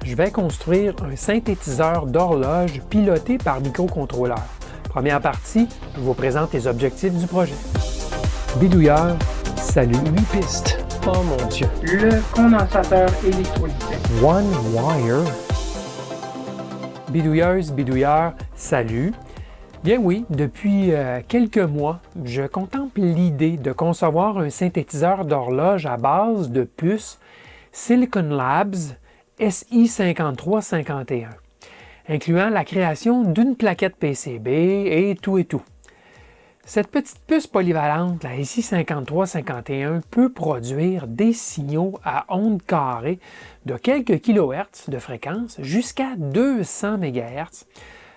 je vais construire un synthétiseur d'horloge piloté par microcontrôleur. Première partie, je vous présente les objectifs du projet. Bidouilleur, salut 8 pistes. Oh mon Dieu. Le condensateur électrolytique. One wire. Bidouilleuse, bidouilleur, salut. Bien oui, depuis quelques mois, je contemple l'idée de concevoir un synthétiseur d'horloge à base de puces Silicon Labs SI5351, incluant la création d'une plaquette PCB et tout. Cette petite puce polyvalente, la SI5351, peut produire des signaux à ondes carrées de quelques kHz de fréquence jusqu'à 200 MHz,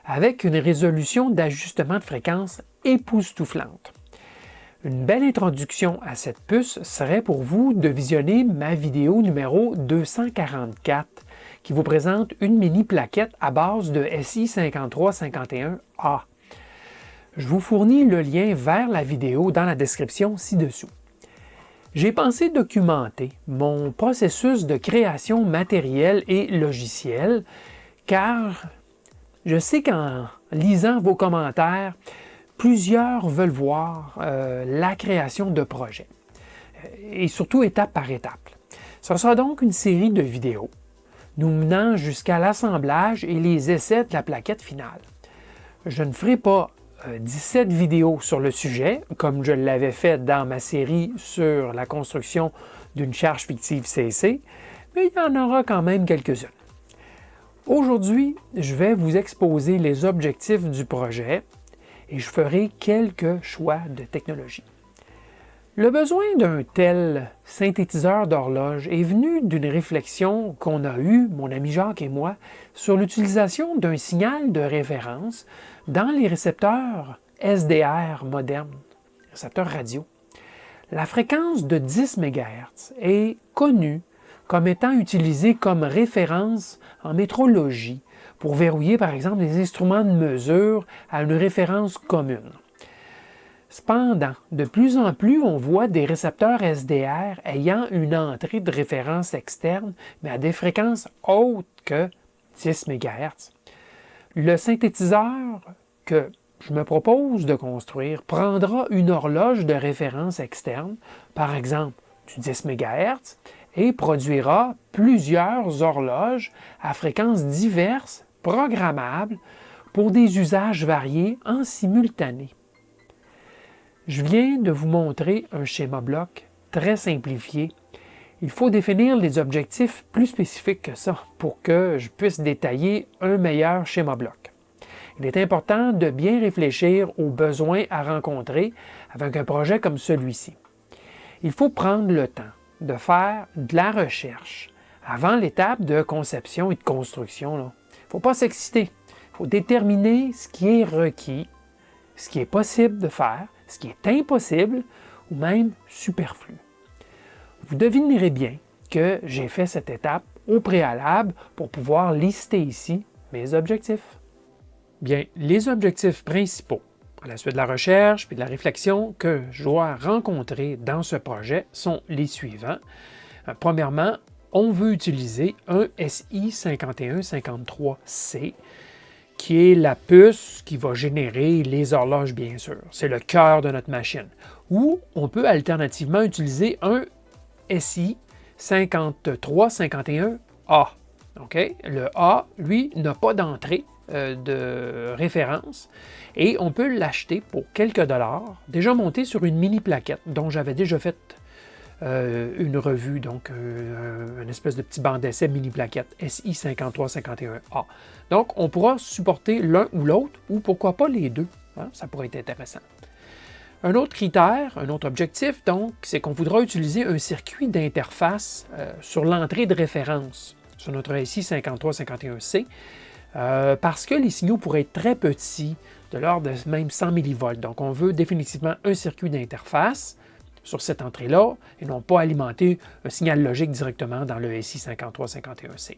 avec une résolution d'ajustement de fréquence époustouflante. Une belle introduction à cette puce serait pour vous de visionner ma vidéo numéro 244 qui vous présente une mini plaquette à base de SI5351A. Je vous fournis le lien vers la vidéo dans la description ci-dessous. J'ai pensé documenter mon processus de création matérielle et logicielle car je sais qu'en lisant vos commentaires, plusieurs veulent voir la création de projets, et surtout étape par étape. Ce sera donc une série de vidéos nous menant jusqu'à l'assemblage et les essais de la plaquette finale. Je ne ferai pas 17 vidéos sur le sujet, comme je l'avais fait dans ma série sur la construction d'une charge fictive CC, mais il y en aura quand même quelques-unes. Aujourd'hui, je vais vous exposer les objectifs du projet et je ferai quelques choix de technologie. Le besoin d'un tel synthétiseur d'horloge est venu d'une réflexion qu'on a eue, mon ami Jacques et moi, sur l'utilisation d'un signal de référence dans les récepteurs SDR modernes, récepteurs radio. La fréquence de 10 MHz est connue comme étant utilisée comme référence en métrologie pour verrouiller par exemple les instruments de mesure à une référence commune. Cependant, de plus en plus, on voit des récepteurs SDR ayant une entrée de référence externe, mais à des fréquences autres que 10 MHz. Le synthétiseur que je me propose de construire prendra une horloge de référence externe, par exemple du 10 MHz, et produira plusieurs horloges à fréquences diverses, programmables, pour des usages variés en simultané. Je viens de vous montrer un schéma bloc très simplifié. Il faut définir les objectifs plus spécifiques que ça pour que je puisse détailler un meilleur schéma bloc. Il est important de bien réfléchir aux besoins à rencontrer avec un projet comme celui-ci. Il faut prendre le temps de faire de la recherche avant l'étape de conception et de construction. Il ne faut pas s'exciter. Il faut déterminer ce qui est requis, ce qui est possible de faire, ce qui est impossible ou même superflu. Vous devinerez bien que j'ai fait cette étape au préalable pour pouvoir lister ici mes objectifs. Bien, les objectifs principaux à la suite de la recherche et de la réflexion que je dois rencontrer dans ce projet sont les suivants. Premièrement, on veut utiliser un SI5153C qui est la puce qui va générer les horloges, bien sûr. C'est le cœur de notre machine. Ou on peut alternativement utiliser un SI5351A. Okay? Le A, lui, n'a pas d'entrée de référence et on peut l'acheter pour quelques dollars, déjà monté sur une mini plaquette dont j'avais déjà fait une revue, donc une espèce de petit banc d'essai mini plaquette SI5351A. Donc on pourra supporter l'un ou l'autre ou pourquoi pas les deux, hein? Ça pourrait être intéressant. Un autre critère, un autre objectif donc, c'est qu'on voudra utiliser un circuit d'interface sur l'entrée de référence sur notre SI5351C parce que les signaux pourraient être très petits, de l'ordre de même 100 mV. Donc on veut définitivement un circuit d'interface sur cette entrée-là et non pas alimenter un signal logique directement dans le SI5351C.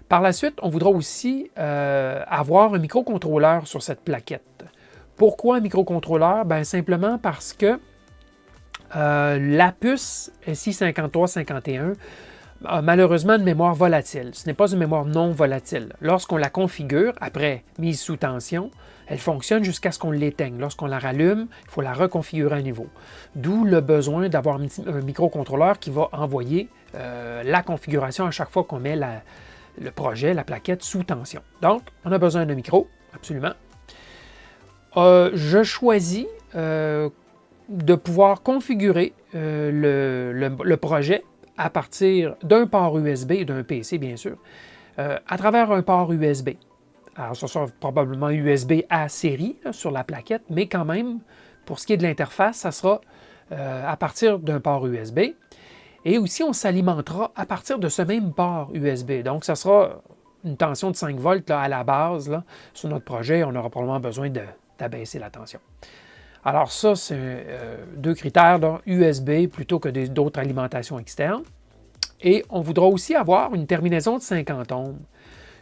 Par la suite, on voudra aussi avoir un microcontrôleur sur cette plaquette. Pourquoi un microcontrôleur? Bien, simplement parce que la puce SI5351 a malheureusement une mémoire volatile. Ce n'est pas une mémoire non volatile. Lorsqu'on la configure, après mise sous tension, elle fonctionne jusqu'à ce qu'on l'éteigne. Lorsqu'on la rallume, il faut la reconfigurer à nouveau. D'où le besoin d'avoir un microcontrôleur qui va envoyer la configuration à chaque fois qu'on met le projet, la plaquette, sous tension. Donc, on a besoin d'un micro, absolument. Je choisis de pouvoir configurer le projet à partir d'un port USB et d'un PC, bien sûr, à travers un port USB. Alors, ça sera probablement USB A série là, sur la plaquette, mais quand même, pour ce qui est de l'interface, ça sera à partir d'un port USB. Et aussi, on s'alimentera à partir de ce même port USB. Donc, ça sera une tension de 5 volts là, à la base. Là, sur notre projet, on aura probablement besoin d'abaisser la tension. Alors ça, c'est deux critères, donc USB plutôt que d'autres alimentations externes. Et on voudra aussi avoir une terminaison de 50 ohms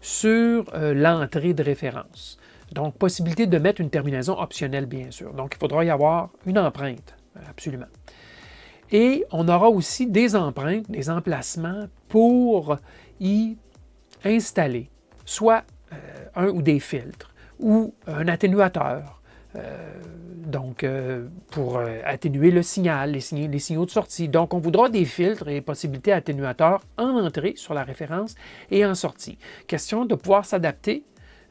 sur l'entrée de référence. Donc, possibilité de mettre une terminaison optionnelle, bien sûr. Donc, il faudra y avoir une empreinte, absolument. Et on aura aussi des empreintes, des emplacements pour y installer soit un ou des filtres ou un atténuateur. Pour atténuer le signal, les signaux de sortie. Donc, on voudra des filtres et possibilités atténuateurs en entrée sur la référence et en sortie. Question de pouvoir s'adapter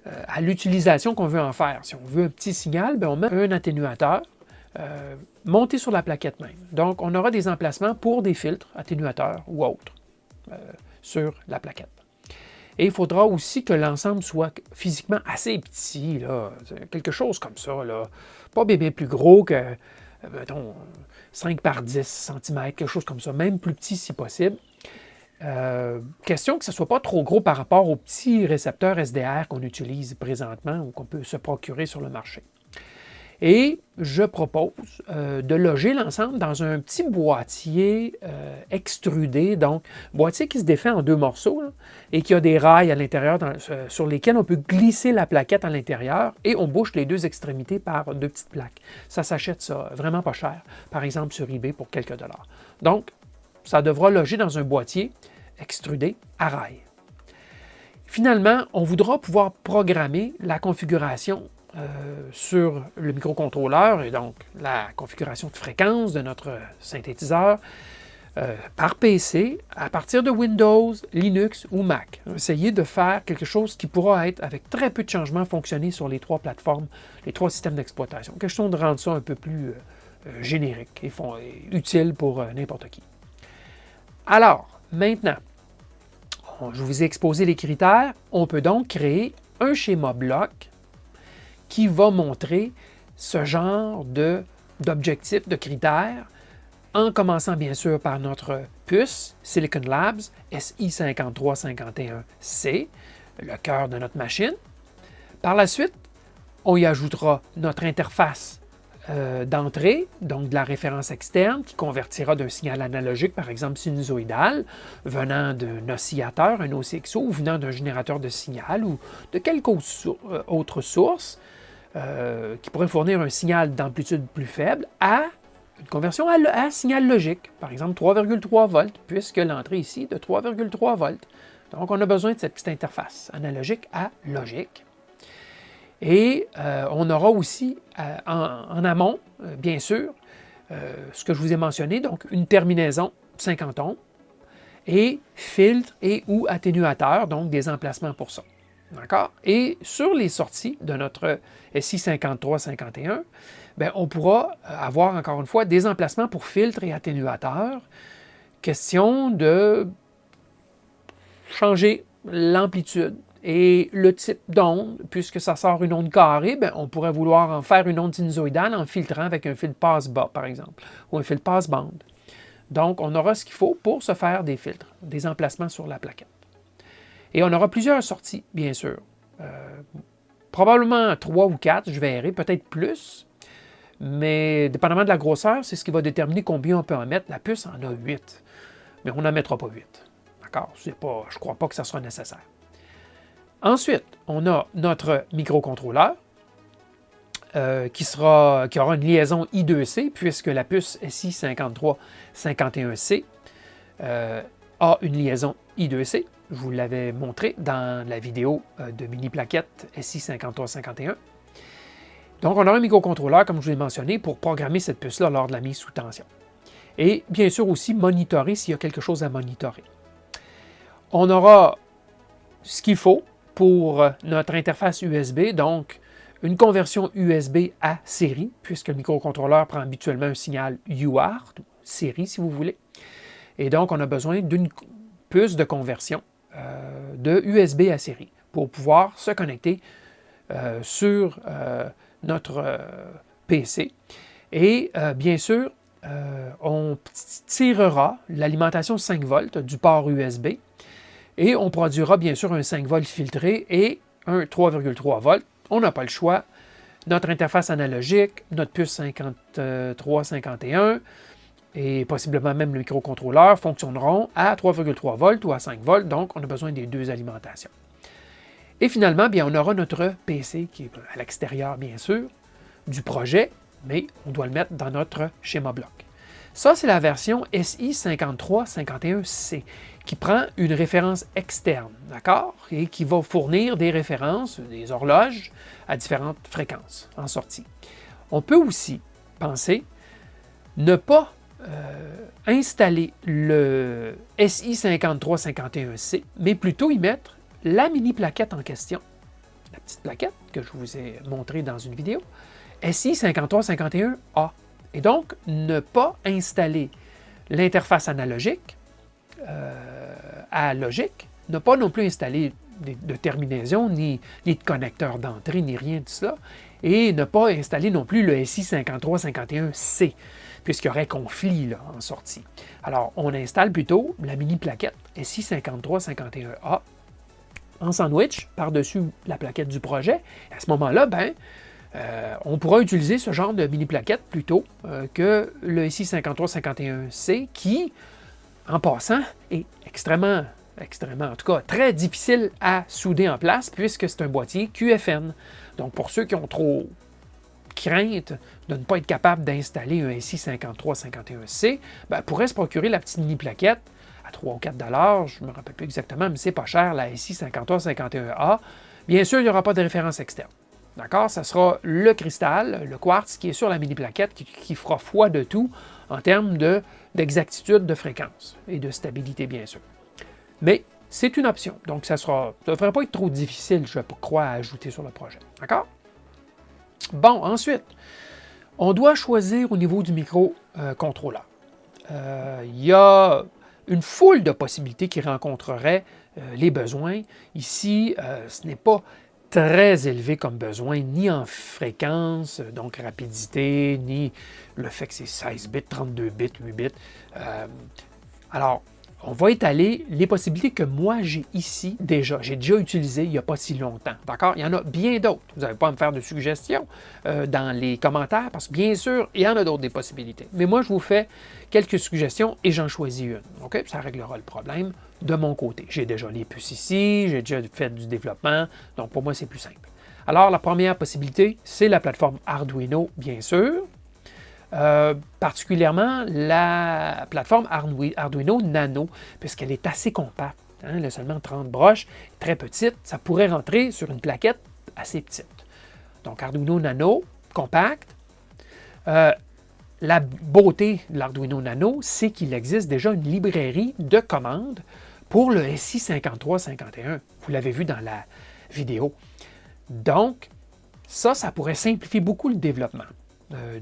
à l'utilisation qu'on veut en faire. Si on veut un petit signal, bien, on met un atténuateur monté sur la plaquette même. Donc, on aura des emplacements pour des filtres, atténuateurs ou autres sur la plaquette. Et il faudra aussi que l'ensemble soit physiquement assez petit, là, quelque chose comme ça, là. Pas bien plus gros que, mettons, 5 par 10 cm, quelque chose comme ça, même plus petit si possible. Question que ce ne soit pas trop gros par rapport aux petits récepteurs SDR qu'on utilise présentement ou qu'on peut se procurer sur le marché. Et je propose de loger l'ensemble dans un petit boîtier extrudé, donc boîtier qui se défait en 2 morceaux là, et qui a des rails à l'intérieur sur lesquels on peut glisser la plaquette à l'intérieur et on bouche les 2 extrémités par 2 petites plaques. Ça s'achète ça vraiment pas cher, par exemple sur eBay pour quelques dollars. Donc, ça devra loger dans un boîtier extrudé à rails. Finalement, on voudra pouvoir programmer la configuration sur le microcontrôleur et donc la configuration de fréquence de notre synthétiseur par PC à partir de Windows, Linux ou Mac. Essayez de faire quelque chose qui pourra être, avec très peu de changements, fonctionner sur les 3 plateformes, les 3 systèmes d'exploitation. Question de rendre ça un peu plus générique et utile pour n'importe qui. Alors, maintenant, je vous ai exposé les critères. On peut donc créer un schéma bloc qui va montrer ce genre d'objectifs, de critères, en commençant bien sûr par notre puce Silicon Labs SI5351C, le cœur de notre machine. Par la suite, on y ajoutera notre interface d'entrée, donc de la référence externe, qui convertira d'un signal analogique, par exemple sinusoïdal, venant d'un oscillateur, un OCXO, ou venant d'un générateur de signal ou de quelque autre source, qui pourrait fournir un signal d'amplitude plus faible à une conversion à signal logique, par exemple 3,3 volts, puisque l'entrée ici est de 3,3 volts. Donc, on a besoin de cette petite interface analogique à logique. Et on aura aussi en amont, bien sûr, ce que je vous ai mentionné, donc une terminaison 50 ohms et filtre et ou atténuateur, donc des emplacements pour ça. D'accord? Et sur les sorties de notre SI5351, bien, on pourra avoir encore une fois des emplacements pour filtres et atténuateurs. Question de changer l'amplitude et le type d'onde, puisque ça sort une onde carrée, bien, on pourrait vouloir en faire une onde sinusoïdale en filtrant avec un fil passe-bas, par exemple, ou un fil passe-bande. Donc, on aura ce qu'il faut pour se faire des filtres, des emplacements sur la plaquette. Et on aura plusieurs sorties, bien sûr. Probablement 3 ou 4, je verrai, peut-être plus. Mais dépendamment de la grosseur, c'est ce qui va déterminer combien on peut en mettre. La puce en a 8, mais on n'en mettra pas 8. D'accord? Je ne crois pas que ça sera nécessaire. Ensuite, on a notre microcontrôleur qui aura une liaison I2C, puisque la puce SI5351C a une liaison I2C. Je vous l'avais montré dans la vidéo de mini plaquette SI5351. Donc, on aura un microcontrôleur, comme je vous l'ai mentionné, pour programmer cette puce-là lors de la mise sous tension. Et bien sûr aussi monitorer s'il y a quelque chose à monitorer. On aura ce qu'il faut pour notre interface USB, donc une conversion USB à série, puisque le microcontrôleur prend habituellement un signal UART, série si vous voulez. Et donc, on a besoin d'une puce de conversion de USB à série pour pouvoir se connecter sur notre PC. Et bien sûr, on tirera l'alimentation 5 volts du port USB et on produira bien sûr un 5 volts filtré et un 3,3 volts. On n'a pas le choix. Notre interface analogique, notre puce 5351 et possiblement même le microcontrôleur fonctionneront à 3,3 volts ou à 5 volts, donc on a besoin des deux alimentations. Et finalement, bien, on aura notre PC qui est à l'extérieur, bien sûr, du projet, mais on doit le mettre dans notre schéma bloc. Ça, c'est la version SI5351C qui prend une référence externe, d'accord, et qui va fournir des références, des horloges à différentes fréquences en sortie. On peut aussi penser ne pas installer le SI5351C, mais plutôt y mettre la mini plaquette en question, la petite plaquette que je vous ai montrée dans une vidéo, SI5351A. Et donc, ne pas installer l'interface analogique à logique, ne pas non plus installer de terminaison, ni de connecteur d'entrée, ni rien de cela, et ne pas installer non plus le SI5351C, puisqu'il y aurait conflit là, en sortie. Alors, on installe plutôt la mini plaquette SI5351A en sandwich par-dessus la plaquette du projet. À ce moment-là, on pourra utiliser ce genre de mini plaquette plutôt que le SI5351C qui, en passant, est extrêmement, en tout cas très difficile à souder en place puisque c'est un boîtier QFN. Donc, pour ceux qui ont trop crainte de ne pas être capable d'installer un SI5351C, pourraient se procurer la petite mini plaquette à 3 ou 4 $, je ne me rappelle plus exactement, mais c'est pas cher, la SI5351A. Bien sûr, il n'y aura pas de référence externe. D'accord? Ça sera le cristal, le quartz qui est sur la mini plaquette qui fera foi de tout en termes d'exactitude de fréquence et de stabilité, bien sûr. Mais c'est une option, donc ça ne devrait pas être trop difficile, je crois, à ajouter sur le projet. D'accord? Bon, ensuite, on doit choisir au niveau du microcontrôleur. Il y a une foule de possibilités qui rencontreraient les besoins. Ici, ce n'est pas très élevé comme besoin, ni en fréquence, donc rapidité, ni le fait que c'est 16 bits, 32 bits, 8 bits. Alors, on va étaler les possibilités que moi j'ai ici déjà. J'ai déjà utilisé il n'y a pas si longtemps. D'accord? Il y en a bien d'autres. Vous n'avez pas à me faire de suggestions dans les commentaires parce que bien sûr, il y en a d'autres des possibilités. Mais moi, je vous fais quelques suggestions et j'en choisis une. OK? Ça réglera le problème de mon côté. J'ai déjà les puces ici, j'ai déjà fait du développement, donc pour moi, c'est plus simple. Alors, la première possibilité, c'est la plateforme Arduino, bien sûr. Particulièrement la plateforme Arduino Nano, puisqu'elle est assez compacte. Hein, elle a seulement 30 broches, très petite. Ça pourrait rentrer sur une plaquette assez petite. Donc, Arduino Nano, compact. La beauté de l'Arduino Nano, c'est qu'il existe déjà une librairie de commandes pour le SI5351. Vous l'avez vu dans la vidéo. Donc, ça pourrait simplifier beaucoup le développement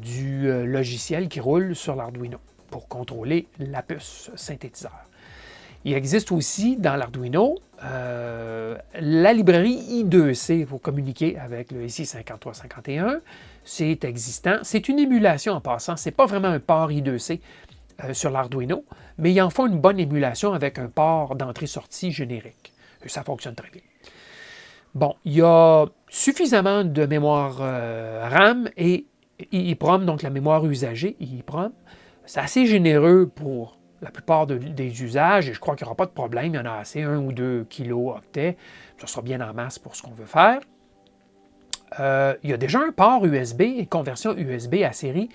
du logiciel qui roule sur l'Arduino pour contrôler la puce synthétiseur. Il existe aussi dans l'Arduino la librairie I2C pour communiquer avec le SI5351. C'est existant. C'est une émulation en passant. Ce n'est pas vraiment un port I2C sur l'Arduino, mais il en faut une bonne émulation avec un port d'entrée-sortie générique. Et ça fonctionne très bien. Bon, il y a suffisamment de mémoire RAM et EEPROM, donc la mémoire usagée, EEPROM. C'est assez généreux pour la plupart des usages et je crois qu'il n'y aura pas de problème. Il y en a assez, 1 ou 2 kilo-octets. Ça sera bien en masse pour ce qu'on veut faire. Il y a déjà un port USB et conversion USB à série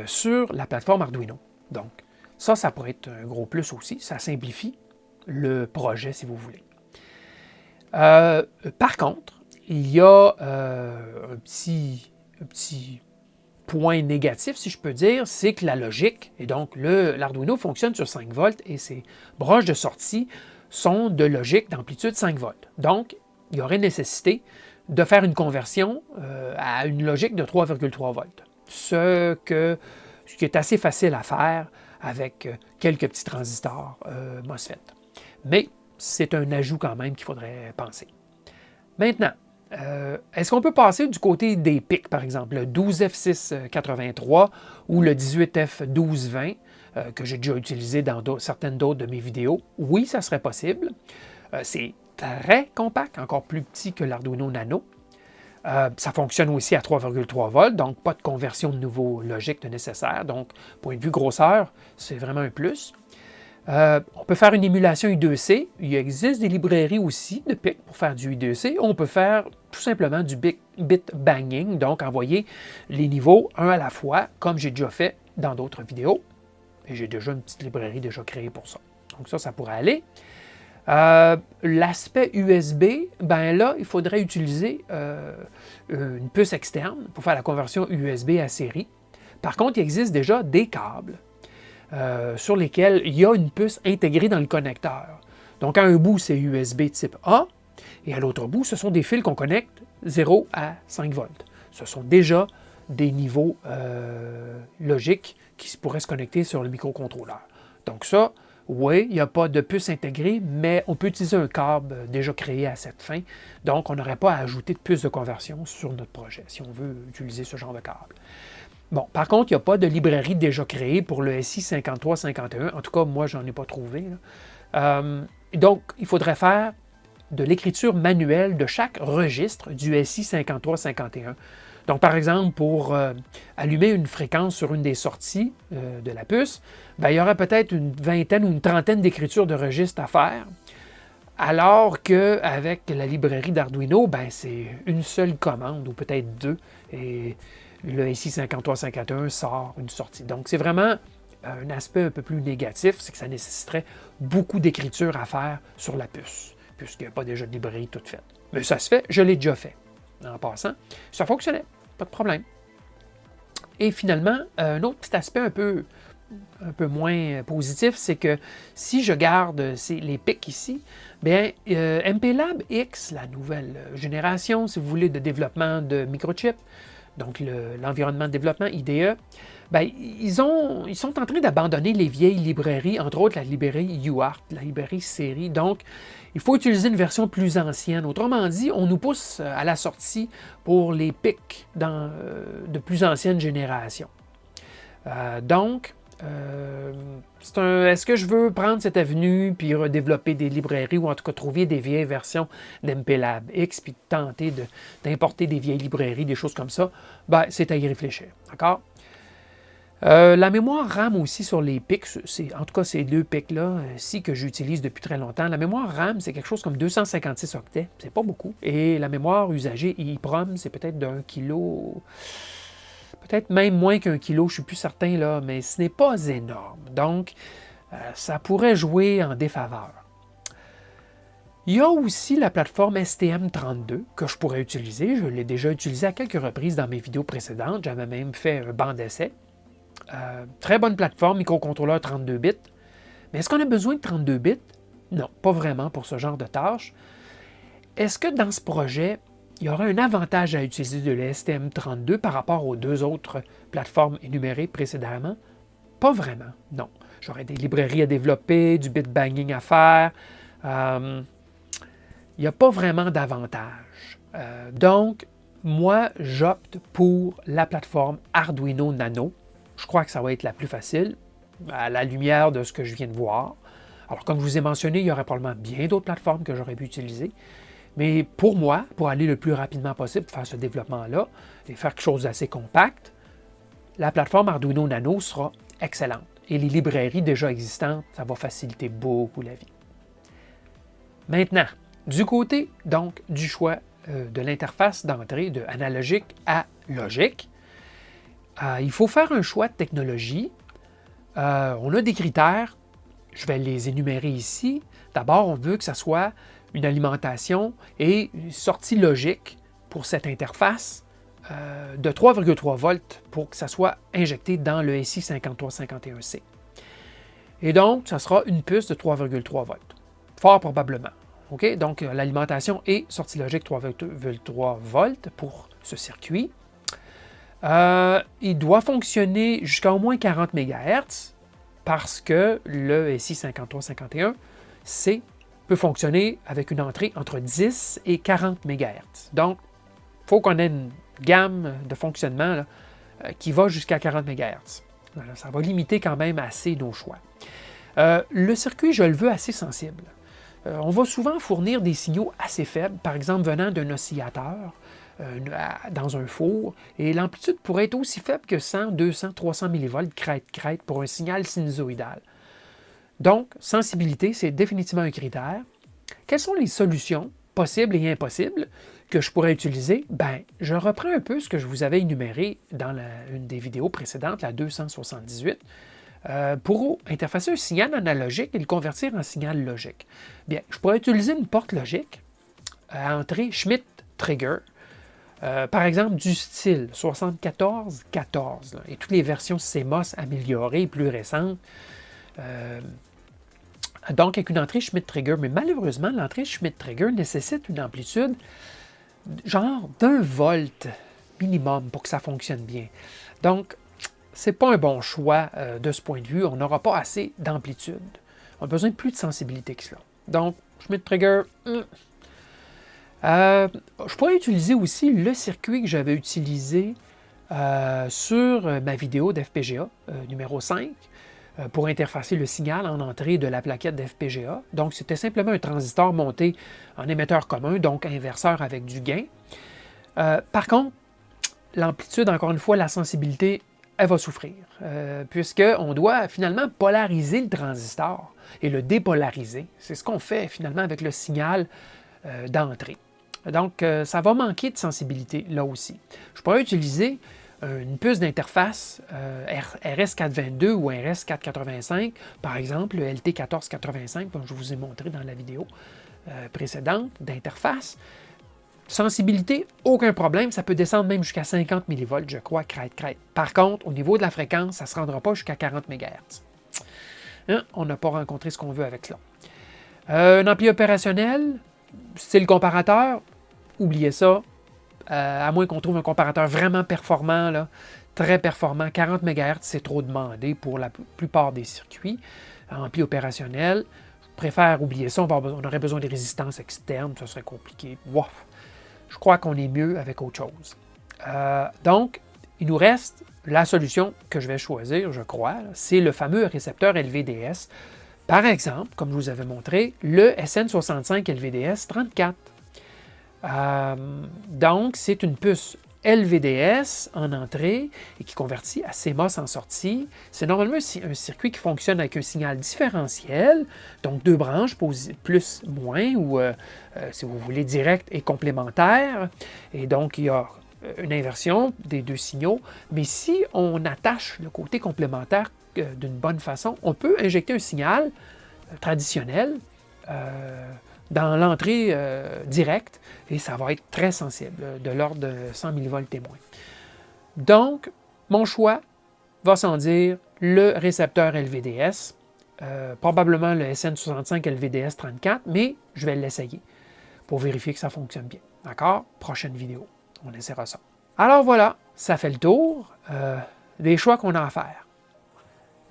sur la plateforme Arduino. Donc, Ça pourrait être un gros plus aussi. Ça simplifie le projet, si vous voulez. Par contre, il y a un petit point négatif, si je peux dire, c'est que la logique, et donc l'Arduino fonctionne sur 5 volts et ses broches de sortie sont de logique d'amplitude 5 volts. Donc, il y aurait nécessité de faire une conversion à une logique de 3,3 volts. Ce qui est assez facile à faire avec quelques petits transistors MOSFET. Mais c'est un ajout quand même qu'il faudrait penser. Maintenant, est-ce qu'on peut passer du côté des PIC, par exemple, le 12F683 ou le 18F1220, que j'ai déjà utilisé dans certaines d'autres de mes vidéos? Oui, ça serait possible. C'est très compact, encore plus petit que l'Arduino Nano. Ça fonctionne aussi à 3,3 volts, donc pas de conversion de nouveau logique de nécessaire. Donc, point de vue grosseur, c'est vraiment un plus. On peut faire une émulation I2C. Il existe des librairies aussi de PIC pour faire du I2C. On peut faire tout simplement du bit banging, donc envoyer les niveaux un à la fois, comme j'ai déjà fait dans d'autres vidéos. Et j'ai déjà une petite librairie déjà créée pour ça. Donc ça pourrait aller. L'aspect USB, ben là, il faudrait utiliser une puce externe pour faire la conversion USB à série. Par contre, il existe déjà des câbles sur lesquels il y a une puce intégrée dans le connecteur. Donc, à un bout, c'est USB type A, et à l'autre bout, ce sont des fils qu'on connecte 0 à 5 volts. Ce sont déjà des niveaux logiques qui pourraient se connecter sur le microcontrôleur. Donc ça, oui, il n'y a pas de puce intégrée, mais on peut utiliser un câble déjà créé à cette fin. Donc, on n'aurait pas à ajouter de puce de conversion sur notre projet, si on veut utiliser ce genre de câble. Bon, par contre, il n'y a pas de librairie déjà créée pour le SI 5351. En tout cas, moi, je n'en ai pas trouvé. Donc, il faudrait faire de l'écriture manuelle de chaque registre du SI 5351. Donc, par exemple, pour allumer une fréquence sur une des sorties de la puce, ben, il y aurait peut-être une vingtaine ou une trentaine d'écritures de registres à faire, alors qu'avec la librairie d'Arduino, ben, c'est une seule commande ou peut-être deux, et le SI 5351 sort une sortie. Donc, c'est vraiment un aspect un peu plus négatif, c'est que ça nécessiterait beaucoup d'écriture à faire sur la puce, puisqu'il n'y a pas déjà de librairie toute faite. Mais ça se fait, je l'ai déjà fait. En passant, ça fonctionnait, pas de problème. Et finalement, un autre petit aspect un peu moins positif, c'est que si je garde les PIC ici, bien, MPLAB X, la nouvelle génération, si vous voulez, de développement de microchips, donc l'environnement de développement IDE, bien, ils sont en train d'abandonner les vieilles librairies, entre autres la librairie UART, la librairie série. Donc, il faut utiliser une version plus ancienne. Autrement dit, on nous pousse à la sortie pour les PIC de plus anciennes générations. Donc, est-ce que je veux prendre cette avenue puis redévelopper des librairies ou en tout cas trouver des vieilles versions d'MPLAB X puis tenter d'importer des vieilles librairies, des choses comme ça? Ben, c'est à y réfléchir. D'accord? La mémoire RAM aussi sur les PIC, en tout cas ces deux PIC-là ici que j'utilise depuis très longtemps. La mémoire RAM, c'est quelque chose comme 256 octets, c'est pas beaucoup. Et la mémoire usagée EEPROM, c'est peut-être d'1 kilo, peut-être même moins qu'1 kilo, je ne suis plus certain, là, mais ce n'est pas énorme. Donc, ça pourrait jouer en défaveur. Il y a aussi la plateforme STM32 que je pourrais utiliser. Je l'ai déjà utilisée à quelques reprises dans mes vidéos précédentes. J'avais même fait un banc d'essai. Très bonne plateforme, microcontrôleur 32 bits. Mais est-ce qu'on a besoin de 32 bits? Non, pas vraiment pour ce genre de tâches. Est-ce que dans ce projet, il y aura un avantage à utiliser de la STM32 par rapport aux deux autres plateformes énumérées précédemment? Pas vraiment, non. J'aurais des librairies à développer, du bit banging à faire. Il n'y a pas vraiment d'avantage. Donc, moi, j'opte pour la plateforme Arduino Nano. Je crois que ça va être la plus facile, à la lumière de ce que je viens de voir. Alors, comme je vous ai mentionné, il y aurait probablement bien d'autres plateformes que j'aurais pu utiliser. Mais pour moi, pour aller le plus rapidement possible pour faire ce développement-là et faire quelque chose d'assez compact, la plateforme Arduino Nano sera excellente. Et les librairies déjà existantes, ça va faciliter beaucoup la vie. Maintenant, du côté donc du choix de l'interface d'entrée de analogique à logique, il faut faire un choix de technologie. on a des critères, je vais les énumérer ici. D'abord, on veut que ça soit une alimentation et une sortie logique pour cette interface de 3,3 volts pour que ça soit injecté dans le SI 5351C. Et donc, ça sera une puce de 3,3 volts, fort probablement. Okay? Donc, l'alimentation et sortie logique 3,3 volts pour ce circuit. Il doit fonctionner jusqu'à au moins 40 MHz parce que le SI 5351C peut fonctionner avec une entrée entre 10 et 40 MHz. Donc, il faut qu'on ait une gamme de fonctionnement là, qui va jusqu'à 40 MHz. Voilà, ça va limiter quand même assez nos choix. Le circuit, je le veux assez sensible. On va souvent fournir des signaux assez faibles, par exemple venant d'un oscillateur dans un four, et l'amplitude pourrait être aussi faible que 100, 200, 300 mV crête pour un signal sinusoïdal. Donc, sensibilité, c'est définitivement un critère. Quelles sont les solutions possibles et impossibles que je pourrais utiliser? Bien, je reprends un peu ce que je vous avais énuméré dans une des vidéos précédentes, la 278, pour interfacer un signal analogique et le convertir en signal logique. Bien, je pourrais utiliser une porte logique à entrée Schmitt-Trigger, par exemple du style 7414, et toutes les versions CMOS améliorées, plus récentes. Donc, avec une entrée Schmitt-Trigger, mais malheureusement, l'entrée Schmitt-Trigger nécessite une amplitude genre d'1 volt minimum pour que ça fonctionne bien. Donc, c'est pas un bon choix de ce point de vue. On n'aura pas assez d'amplitude. On a besoin de plus de sensibilité que cela. Donc, Schmitt-Trigger, je pourrais utiliser aussi le circuit que j'avais utilisé sur ma vidéo d'FPGA numéro 5 pour interfacer le signal en entrée de la plaquette d'FPGA. Donc, c'était simplement un transistor monté en émetteur commun, donc inverseur avec du gain. Par contre, l'amplitude, encore une fois, la sensibilité, elle va souffrir, puisqu'on doit finalement polariser le transistor et le dépolariser. C'est ce qu'on fait finalement avec le signal d'entrée. Donc, ça va manquer de sensibilité là aussi. Je pourrais utiliser une puce d'interface RS422 ou RS485, par exemple le LT1485, comme je vous ai montré dans la vidéo précédente d'interface. Sensibilité, aucun problème, ça peut descendre même jusqu'à 50 mV, je crois, crête. Par contre, au niveau de la fréquence, ça ne se rendra pas jusqu'à 40 MHz. Hein? On n'a pas rencontré ce qu'on veut avec cela. Un ampli opérationnel, style comparateur, oubliez ça. À moins qu'on trouve un comparateur vraiment performant, là, très performant, 40 MHz, c'est trop demandé pour la plupart des circuits. Ampli opérationnel, je préfère oublier ça, on aurait besoin de résistances externes, ça serait compliqué. Wow. Je crois qu'on est mieux avec autre chose. Donc, il nous reste la solution que je vais choisir, je crois, c'est le fameux récepteur LVDS. Par exemple, comme je vous avais montré, le SN65 LVDS 34. Donc, c'est une puce LVDS en entrée et qui convertit à CMOS en sortie. C'est normalement un circuit qui fonctionne avec un signal différentiel, donc 2 branches, plus, moins, ou si vous voulez, direct et complémentaire. Et donc, il y a une inversion des 2 signaux. Mais si on attache le côté complémentaire d'une bonne façon, on peut injecter un signal traditionnel dans l'entrée directe et ça va être très sensible, de l'ordre de 100 mV et moins. Donc, mon choix va sans dire le récepteur LVDS, probablement le SN65 LVDS 34, mais je vais l'essayer pour vérifier que ça fonctionne bien. D'accord? Prochaine vidéo, on essaiera ça. Alors voilà, ça fait le tour des choix qu'on a à faire.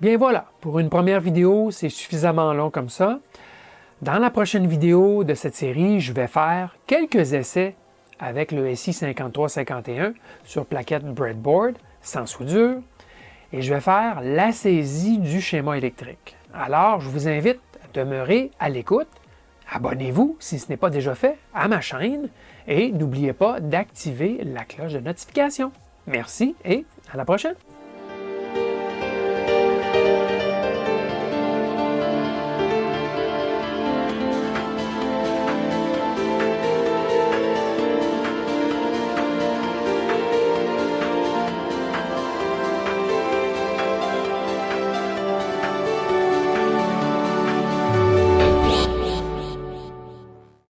Bien voilà, pour une première vidéo, c'est suffisamment long comme ça. Dans la prochaine vidéo de cette série, je vais faire quelques essais avec le SI5351 sur plaquette breadboard, sans soudure, et je vais faire la saisie du schéma électrique. Alors, je vous invite à demeurer à l'écoute. Abonnez-vous, si ce n'est pas déjà fait, à ma chaîne et n'oubliez pas d'activer la cloche de notification. Merci et à la prochaine!